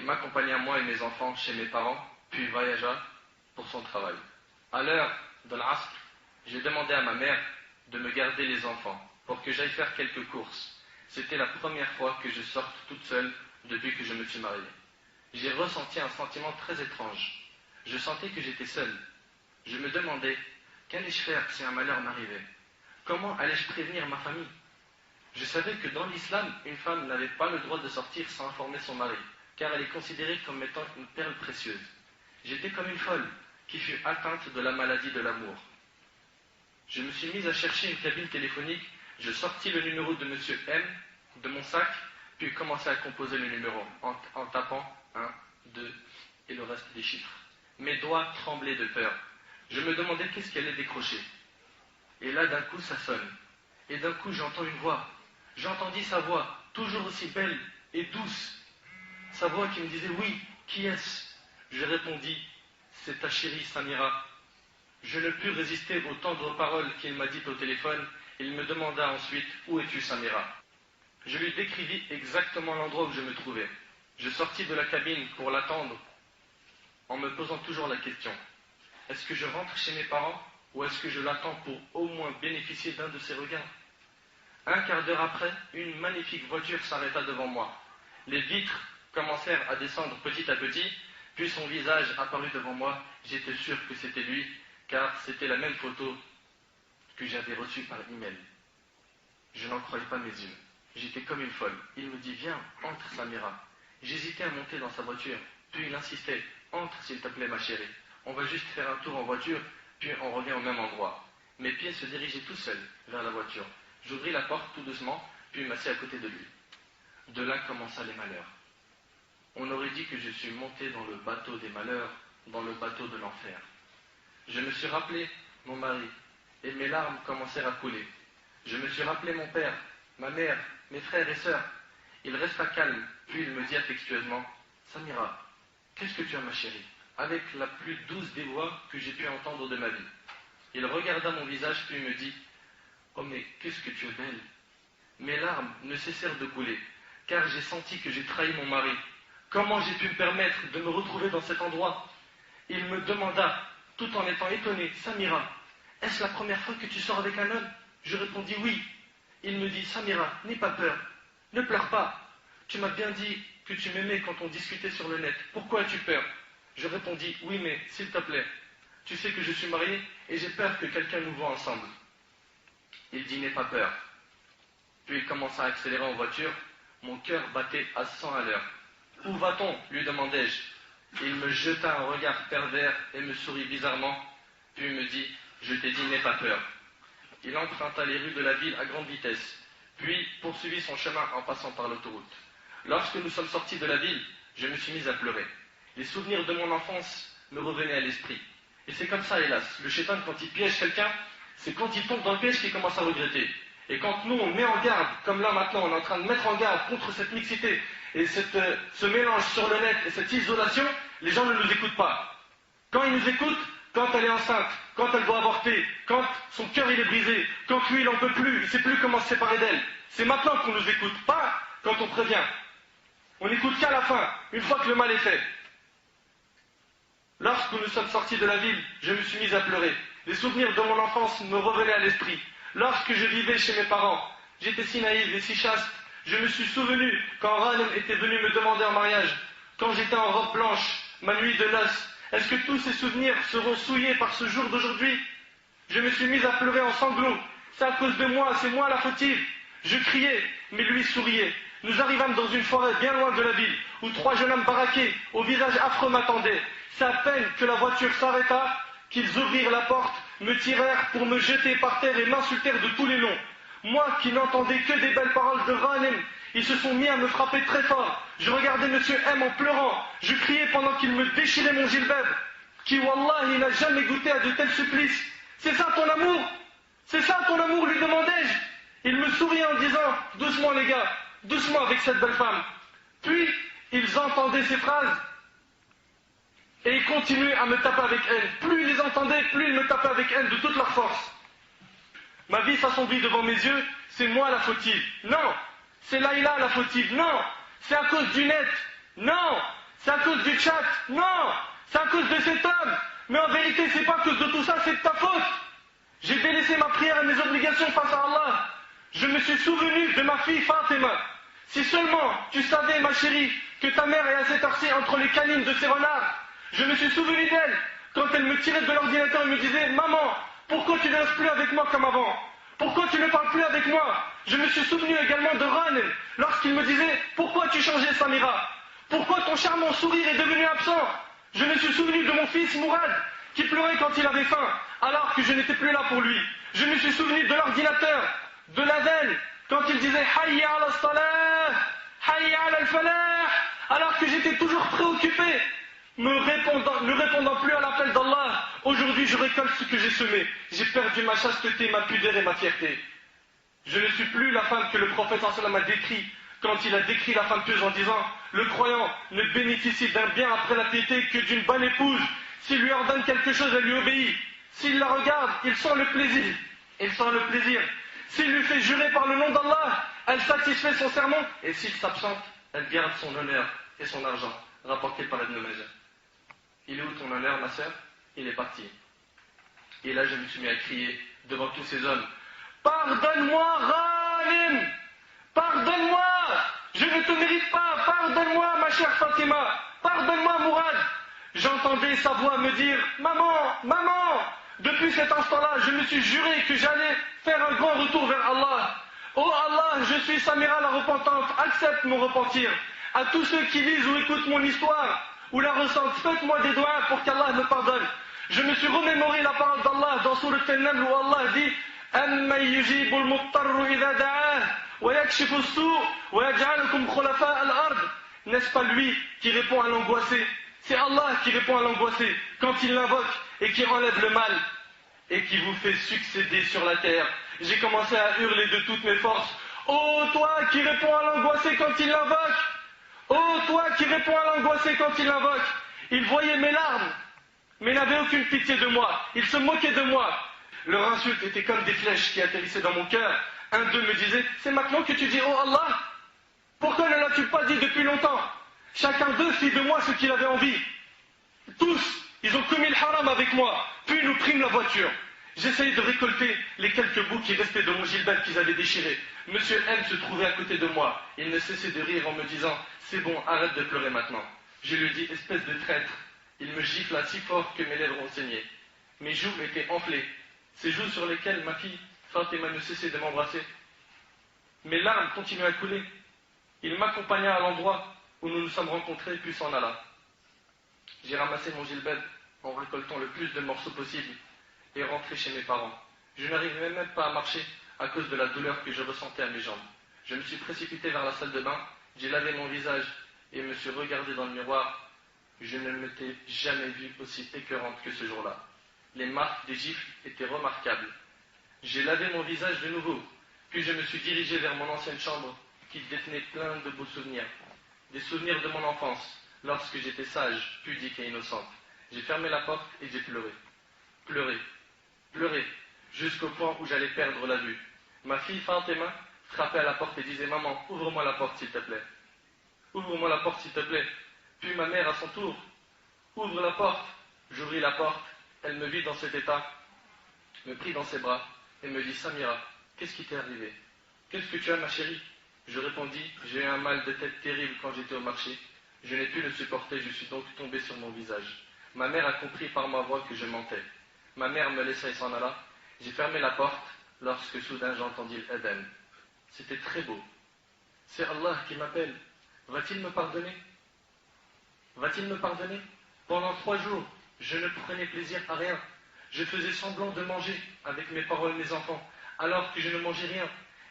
m'accompagna moi et mes enfants chez mes parents, puis voyagea pour son travail. À l'heure de l'Asr, j'ai demandé à ma mère de me garder les enfants pour que j'aille faire quelques courses. C'était la première fois que je sorte toute seule depuis que je me suis marié. J'ai ressenti un sentiment très étrange. Je sentais que j'étais seul. Je me demandais, qu'allais-je faire si un malheur m'arrivait? Comment allais-je prévenir ma famille? Je savais que dans l'islam, une femme n'avait pas le droit de sortir sans informer son mari, car elle est considérée comme étant une perle précieuse. J'étais comme une folle qui fut atteinte de la maladie de l'amour. Je me suis mise à chercher une cabine téléphonique, je sortis le numéro de Monsieur M de mon sac, puis commençai à composer le numéro en tapant 1, 2 et le reste des chiffres. Mes doigts tremblaient de peur. Je me demandais qu'est-ce qui allait décrocher. Et là, d'un coup, ça sonne. Et d'un coup, j'entends une voix. J'entendis sa voix, toujours aussi belle et douce. Sa voix qui me disait « Oui, qui est-ce » Je répondis « C'est ta chérie Samira ». Je ne pus résister aux tendres paroles qu'il m'a dites au téléphone. Il me demanda ensuite « Où es-tu, Samira ?» Je lui décrivis exactement l'endroit où je me trouvais. Je sortis de la cabine pour l'attendre en me posant toujours la question « Est-ce que je rentre chez mes parents ou est-ce que je l'attends pour au moins bénéficier d'un de ses regards ?» Un quart d'heure après, une magnifique voiture s'arrêta devant moi. Les vitres commencèrent à descendre petit à petit, puis son visage apparut devant moi. J'étais sûr que c'était lui, car c'était la même photo que j'avais reçue par email. Je n'en croyais pas mes yeux. J'étais comme une folle. Il me dit « Viens, entre Samira ». J'hésitais à monter dans sa voiture, puis il insistait « Entre s'il te plaît ma chérie, on va juste faire un tour en voiture, puis on revient au même endroit ». Mes pieds se dirigeaient tout seuls vers la voiture. J'ouvris la porte tout doucement, puis m'assis à côté de lui. De là commença les malheurs. On aurait dit que je suis monté dans le bateau des malheurs, dans le bateau de l'enfer. Je me suis rappelé mon mari, et mes larmes commencèrent à couler. Je me suis rappelé mon père, ma mère, mes frères et sœurs. Il resta calme, puis il me dit affectueusement « Samira, qu'est-ce que tu as ma chérie ?» avec la plus douce des voix que j'ai pu entendre de ma vie. Il regarda mon visage, puis me dit « Oh mais qu'est-ce que tu es belle !» Mes larmes ne cessèrent de couler, car j'ai senti que j'ai trahi mon mari. Comment j'ai pu me permettre de me retrouver dans cet endroit? Il me demanda, tout en étant étonné, « Samira, est-ce la première fois que tu sors avec un homme ?» Je répondis « Oui ». Il me dit « Samira, n'aie pas peur, ne pleure pas. Tu m'as bien dit que tu m'aimais quand on discutait sur le net. Pourquoi as-tu peur ?» Je répondis « Oui, mais s'il te plaît, tu sais que je suis marié et j'ai peur que quelqu'un nous voie ensemble. » Il dit « N'aie pas peur. » Puis il commença à accélérer en voiture. Mon cœur battait à 100 à l'heure. « Où va-t-on » lui demandai-je. Il me jeta un regard pervers et me sourit bizarrement. Puis il me dit « Je t'ai dit, n'aie pas peur. » Il emprunta les rues de la ville à grande vitesse, puis poursuivit son chemin en passant par l'autoroute. Lorsque nous sommes sortis de la ville, je me suis mis à pleurer. Les souvenirs de mon enfance me revenaient à l'esprit. Et c'est comme ça, hélas. Le shaitan, quand il piège quelqu'un, c'est quand il tombe dans le piège qu'il commence à regretter. Et quand nous, on met en garde, comme là maintenant, on est en train de mettre en garde contre cette mixité et ce mélange sur le net et cette isolation, les gens ne nous écoutent pas. Quand ils nous écoutent, quand elle est enceinte, quand elle doit avorter, quand son cœur il est brisé, quand lui il n'en peut plus, il ne sait plus comment se séparer d'elle. C'est maintenant qu'on nous écoute, pas quand on prévient. On n'écoute qu'à la fin, une fois que le mal est fait. Lorsque nous sommes sortis de la ville, je me suis mis à pleurer. Les souvenirs de mon enfance me revenaient à l'esprit. Lorsque je vivais chez mes parents, j'étais si naïve et si chaste. Je me suis souvenu quand Ranem était venu me demander en mariage, quand j'étais en robe blanche, ma nuit de noces. Est-ce que tous ces souvenirs seront souillés par ce jour d'aujourd'hui? Je me suis mis à pleurer en sanglots. C'est à cause de moi, c'est moi la fautive. Je criais, mais lui souriait. Nous arrivâmes dans une forêt bien loin de la ville, où 3 jeunes hommes baraqués, au visage affreux m'attendaient. C'est à peine que la voiture s'arrêta, qu'ils ouvrirent la porte, me tirèrent pour me jeter par terre et m'insultèrent de tous les noms. Moi qui n'entendais que des belles paroles de Ranem, ils se sont mis à me frapper très fort. Je regardais Monsieur M en pleurant. Je criais pendant qu'il me déchirait mon gilbab. Qui, wallah, il n'a jamais goûté à de tels supplices. C'est ça ton amour? C'est ça ton amour, lui demandai-je. Il me souriait en disant, doucement les gars, doucement avec cette belle femme. Puis, ils entendaient ces phrases et ils continuaient à me taper avec haine. Plus ils les entendaient, plus ils me tapaient avec haine de toute leur force. Ma vie s'assombrit devant mes yeux, c'est moi la fautive. Non, c'est Laïla la fautive. Non, c'est à cause du net. Non, C'est à cause du chat. Non, c'est à cause de cet homme. Mais en vérité, c'est pas à cause de tout ça, c'est de ta faute. J'ai délaissé ma prière et mes obligations face à Allah. Je me suis souvenu de ma fille Fatima. Si seulement tu savais, ma chérie, que ta mère est à cette heure-ci entre les canines de ces renards. Je me suis souvenu d'elle quand elle me tirait de l'ordinateur et me disait « Maman, pourquoi tu ne restes plus avec moi comme avant? Pourquoi tu ne parles plus avec moi ?» Je me suis souvenu également de Ran lorsqu'il me disait « Pourquoi tu changeais, Samira? Pourquoi ton charmant sourire est devenu absent ?» Je me suis souvenu de mon fils Mourad qui pleurait quand il avait faim alors que je n'étais plus là pour lui. Je me suis souvenu de l'ordinateur, de l'adhan, quand il disait « Hayya ala salah, hayya ala al-falah » alors que j'étais toujours préoccupé, ne répondant plus à l'appel d'Allah. Aujourd'hui, je récolte ce que j'ai semé. J'ai perdu ma chasteté, ma pudeur et ma fierté. Je ne suis plus la femme que le prophète sallam a décrit quand il a décrit la femme pieuse en disant « Le croyant ne bénéficie d'un bien après la piété que d'une bonne épouse. S'il lui ordonne quelque chose, elle lui obéit. S'il la regarde, il sent le plaisir. Il sent le plaisir. S'il lui fait jurer par le nom d'Allah, elle satisfait son serment. Et s'il s'absente, elle garde son honneur et son argent. » Rapporté par Ibn Majah. Il est où ton honneur, ma sœur? Il est parti. Et là, je me suis mis à crier devant tous ces hommes. Pardonne-moi, Ghanim! Pardonne-moi! Je ne te mérite pas! Pardonne-moi, ma chère Fatima! Pardonne-moi, Mourad! J'entendais sa voix me dire Maman! Maman! Depuis cet instant-là, je me suis juré que j'allais faire un grand retour vers Allah. Oh Allah, je suis Samira la repentante, accepte mon repentir. À tous ceux qui lisent ou écoutent mon histoire, ou la ressentent, faites-moi des doigts pour qu'Allah me pardonne. Je me suis remémoré la parole d'Allah dans Surat Al-Naml où Allah dit أَمَّنْ يُجِيبُ الْمُضْطَرُّ إِذَا دَعَاهُ وَيَكْشِفُ السُّوءَ وَيَجْعَلُكُمْ خُلَفَاءَ الْأَرْضِ. N'est-ce pas lui qui répond à l'angoissé? C'est Allah qui répond à l'angoissé quand il l'invoque et qui enlève le mal et qui vous fait succéder sur la terre. J'ai commencé à hurler de toutes mes forces. Oh toi qui réponds à l'angoissé quand il l'invoque! Oh toi qui réponds à l'angoissé quand il l'invoque! Il voyait mes larmes, mais n'avait aucune pitié de moi. Il se moquait de moi. Leur insulte était comme des flèches qui atterrissaient dans mon cœur. Un d'eux me disait, c'est maintenant que tu dis, oh Allah, pourquoi ne l'as-tu pas dit depuis longtemps? Chacun d'eux fit de moi ce qu'il avait envie. Tous, ils ont commis le haram avec moi, puis nous prîmes la voiture. J'essayais de récolter les quelques bouts qui restaient de mon gilbert qu'ils avaient déchiré. Monsieur M se trouvait à côté de moi. Il ne cessait de rire en me disant, c'est bon, arrête de pleurer maintenant. Je lui dis, espèce de traître. Il me gifla si fort que mes lèvres ont saigné. Mes joues étaient enflées. Ces joues sur lesquelles ma fille Fatima ne cessait de m'embrasser. Mes larmes continuaient à couler. Il m'accompagna à l'endroit où nous nous sommes rencontrés, puis s'en alla. J'ai ramassé mon gilbert en récoltant le plus de morceaux possible et rentré chez mes parents. Je n'arrivais même pas à marcher à cause de la douleur que je ressentais à mes jambes. Je me suis précipité vers la salle de bain, j'ai lavé mon visage et me suis regardé dans le miroir. Je ne m'étais jamais vue aussi écœurante que ce jour-là. Les marques des gifles étaient remarquables. J'ai lavé mon visage de nouveau, puis je me suis dirigé vers mon ancienne chambre qui détenait plein de beaux souvenirs. Des souvenirs de mon enfance, lorsque j'étais sage, pudique et innocente. J'ai fermé la porte et j'ai pleuré. Pleuré. Pleuré. Jusqu'au point où j'allais perdre la vue. Ma fille Fatima frappait à la porte et disait « Maman, ouvre-moi la porte s'il te plaît. Ouvre-moi la porte s'il te plaît. » Puis ma mère à son tour « Ouvre la porte. » J'ouvris la porte. Elle me vit dans cet état, me prit dans ses bras et me dit « Samira, qu'est-ce qui t'est arrivé? Qu'est-ce que tu as, ma chérie ?» Je répondis « J'ai eu un mal de tête terrible quand j'étais au marché. Je n'ai pu le supporter, je suis donc tombé sur mon visage. » Ma mère a compris par ma voix que je mentais. Ma mère me laissa et s'en alla. J'ai fermé la porte lorsque soudain j'entendis l'Adhan. C'était très beau. C'est Allah qui m'appelle. Va-t-il me pardonner? Va-t-il me pardonner? Pendant 3 jours, je ne prenais plaisir à rien. Je faisais semblant de manger avec mes paroles, mes enfants, alors que je ne mangeais rien.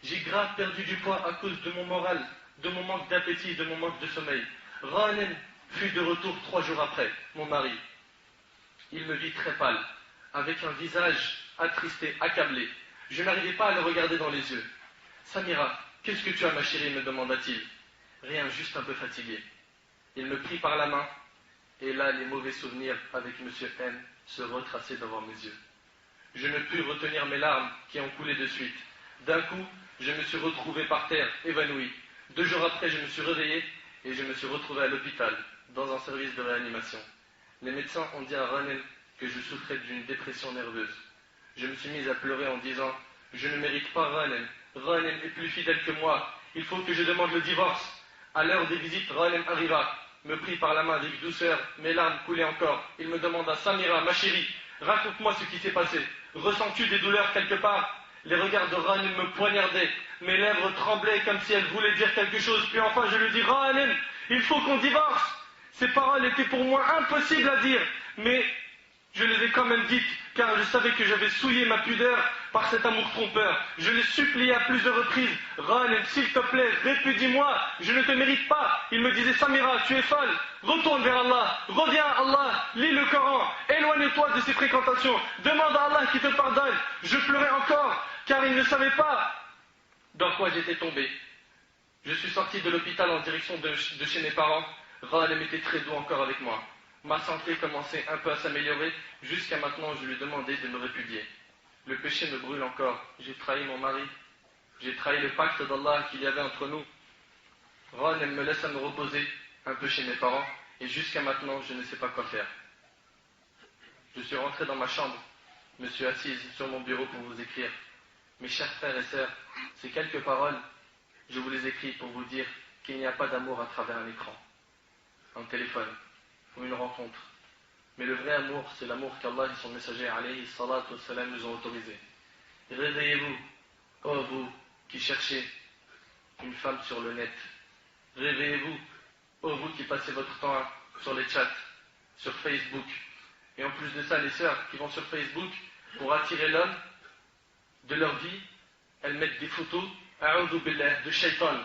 J'ai grave perdu du poids à cause de mon moral, de mon manque d'appétit, de mon manque de sommeil. Ranem fut de retour 3 jours après, mon mari. Il me vit très pâle, avec un visage attristé, accablé. Je n'arrivais pas à le regarder dans les yeux. « Samira, qu'est-ce que tu as, ma chérie ?» me demanda-t-il. Rien, juste un peu fatigué. Il me prit par la main, et là, les mauvais souvenirs avec M. N se retraçaient devant mes yeux. Je ne pus retenir mes larmes qui ont coulé de suite. D'un coup, je me suis retrouvé par terre, évanoui. 2 jours après, je me suis réveillé et je me suis retrouvé à l'hôpital, dans un service de réanimation. Les médecins ont dit à Ghanem que je souffrais d'une dépression nerveuse. Je me suis mise à pleurer en disant « Je ne mérite pas Ghanem. Ghanem est plus fidèle que moi. Il faut que je demande le divorce. » À l'heure des visites, Ghanem arriva, me prit par la main avec douceur, mes larmes coulaient encore. Il me demanda « Samira, ma chérie, raconte-moi ce qui s'est passé. Ressens-tu des douleurs quelque part ?» Les regards de Ghanem me poignardaient. Mes lèvres tremblaient comme si elles voulaient dire quelque chose. Puis enfin je lui dis « Ghanem, il faut qu'on divorce !» Ces paroles étaient pour moi impossibles à dire, mais je les ai quand même dites, car je savais que j'avais souillé ma pudeur par cet amour trompeur. Je l'ai supplié à plusieurs reprises. « Ghanem, s'il te plaît, répudie-moi, je ne te mérite pas. » Il me disait « Samira, tu es folle, retourne vers Allah, reviens à Allah, lis le Coran, éloigne-toi de ces fréquentations, demande à Allah qui te pardonne. » Je pleurais encore, car il ne savait pas dans quoi j'étais tombé. Je suis sorti de l'hôpital en direction de chez mes parents. Ghanem était très doux encore avec moi. Ma santé commençait un peu à s'améliorer, jusqu'à maintenant je lui demandais de me répudier. Le péché me brûle encore, j'ai trahi mon mari, j'ai trahi le pacte d'Allah qu'il y avait entre nous. Ghanem me laisse à me reposer un peu chez mes parents, et jusqu'à maintenant je ne sais pas quoi faire. Je suis rentré dans ma chambre, me suis assise sur mon bureau pour vous écrire. Mes chers frères et sœurs, ces quelques paroles, je vous les écris pour vous dire qu'il n'y a pas d'amour à travers un écran, un téléphone ou une rencontre. Mais le vrai amour, c'est l'amour qu'Allah et son messager alayhi salatu wassalam nous ont autorisé. Réveillez-vous, ô vous qui cherchez une femme sur le net. Réveillez-vous, ô vous qui passez votre temps sur les chats, sur Facebook. Et en plus de ça, les sœurs qui vont sur Facebook pour attirer l'homme de leur vie, elles mettent des photos, a'udhu billah, de shaitan.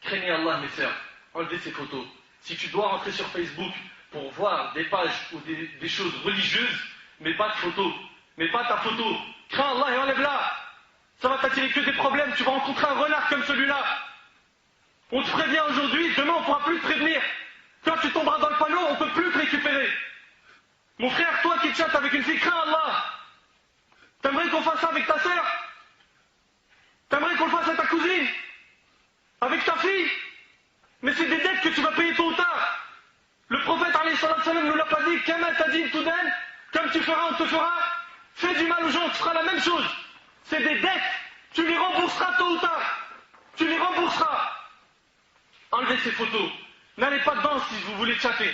Craignez Allah, mes sœurs, enlevez ces photos. Si tu dois rentrer sur Facebook pour voir des pages ou des choses religieuses, mais pas de photos, mais pas ta photo, crains Allah et enlève-la. Ça va t'attirer que des problèmes, tu vas rencontrer un renard comme celui-là. On te prévient aujourd'hui, demain on ne pourra plus te prévenir. Quand tu tomberas dans le panneau, on ne peut plus te récupérer. Mon frère, toi qui chattes avec une fille, crains Allah. T'aimerais qu'on fasse ça avec ta sœur? T'aimerais qu'on le fasse à ta cousine? Avec ta fille? Mais c'est des dettes que tu vas payer tôt ou tard. Le prophète alayhi salam ne l'a pas dit, Kama tadin tudan, comme tu feras, on te fera. Fais du mal aux gens, tu feras la même chose. C'est des dettes, tu les rembourseras tôt ou tard. Tu les rembourseras. Enlevez ces photos. N'allez pas dedans si vous voulez chatter.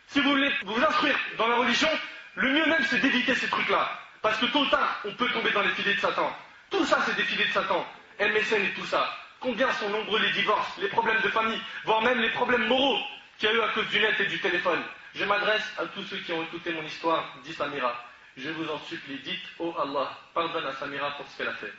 Si vous voulez vous instruire dans la religion, le mieux même c'est d'éviter ces trucs-là. Parce que tôt ou tard, on peut tomber dans les filets de Satan. Tout ça, c'est des filets de Satan. MSN et tout ça. Combien sont nombreux les divorces, les problèmes de famille, voire même les problèmes moraux qu'il y a eu à cause du net et du téléphone. Je m'adresse à tous ceux qui ont écouté mon histoire, dit Samira. Je vous en supplie, dites, oh Allah, pardonne à Samira pour ce qu'elle a fait.